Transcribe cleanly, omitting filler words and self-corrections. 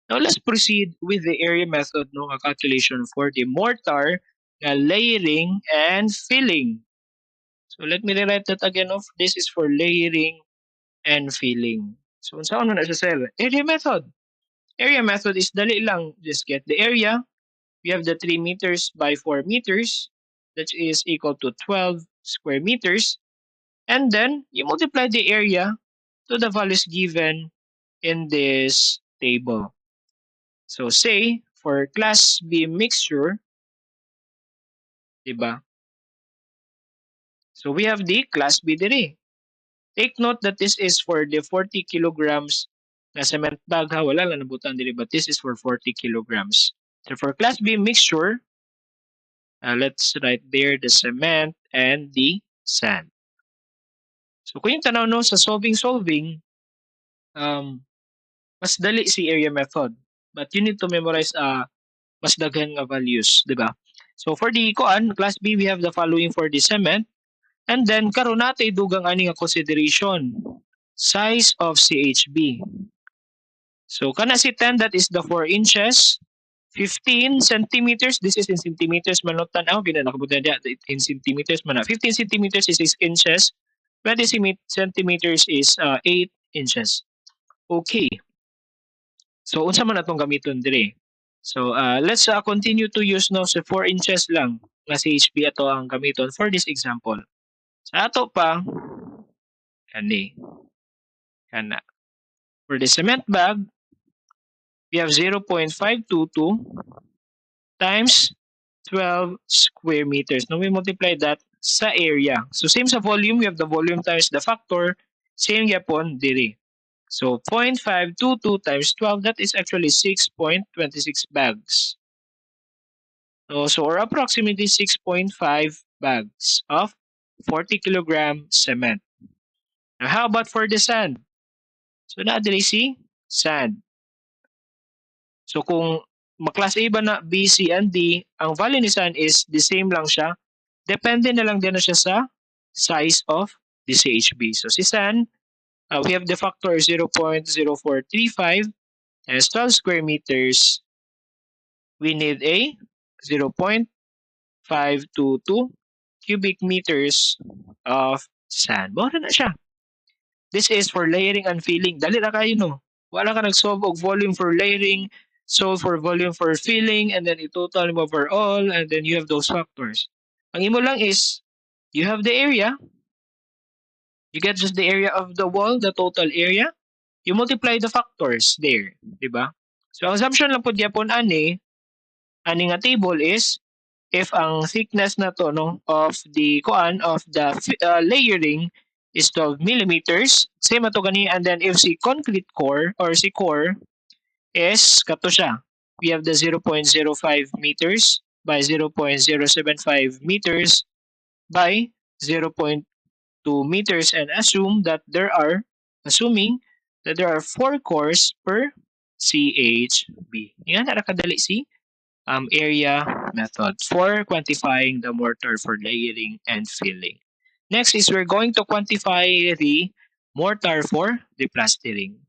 Now let's proceed with the area method no calculation for the mortar layering and filling. So let me rewrite that again of this is for layering and filling. So saan na siya sir? Area method. Area method is dali lang. Just get the area. We have the 3 meters by 4 meters. That is equal to 12 square meters. And then you multiply the area to the values given in this table. So say for class B mixture, diba? So we have the class B diri. Take note that this is for the 40 kilograms na cement bag ha. Wala lang nabutan diri but this is for 40 kilograms. So for class B mixture, let's write there the cement and the sand. So kung yung tanaw no sa solving, mas dali si area method. But you need to memorize mas daghan nga values, di ba? So for the kuan, class B, we have the following for the cement. And then karon natin dugang ani nga consideration. Size of CHB. So kana si 10 that is the 4 inches. 15 centimeters, this is in centimeters man not tanaw gina nakabutan dia in centimeters man. 15 centimeters is 6 inches. 20 centimeters is 8 inches. Okay. So unsa man atong gamiton dire? So let's continue to use no sa 4 inches lang nga CHB ato ang gamiton for this example. Sa ato pa kani kana. For the cement bag, we have 0.522 times 12 square meters. Now we multiply that sa area. So same sa volume, we have the volume times the factor, same yapon diri. So 0.522 times 12, that is actually 6.26 bags. So or approximately 6.5 bags of 40 kilogram cement. Now how about for the sand? So na diri si sand. So kung maklas A ba na B, C, and D, ang value ni sand is the same lang siya. Depende na lang din na siya sa size of the CHB. So si sand, we have the factor 0.0435 as 12 square meters. We need a 0.522 cubic meters of sand. Mura na siya. This is for layering and filling. Dali na kayo no. Wala ka nag-solve og volume for layering, solve for volume for filling, and then i-total mo overall, and then you have those factors. Ang imo lang is, you have the area, you get just the area of the wall, the total area, you multiply the factors there, di ba? So, assumption lang po gyapon ani nga table is, if ang thickness na to no of the kuan of the layering is 12 millimeters, same ato gani, and then if si concrete core or si core is kato siya. We have the 0.05 meters by 0.075 meters by 0.2 meters and assuming that there are 4 cores per CHB. Yan, nakadali si area method for quantifying the mortar for layering and filling. Next is we're going to quantify the mortar for the plastering.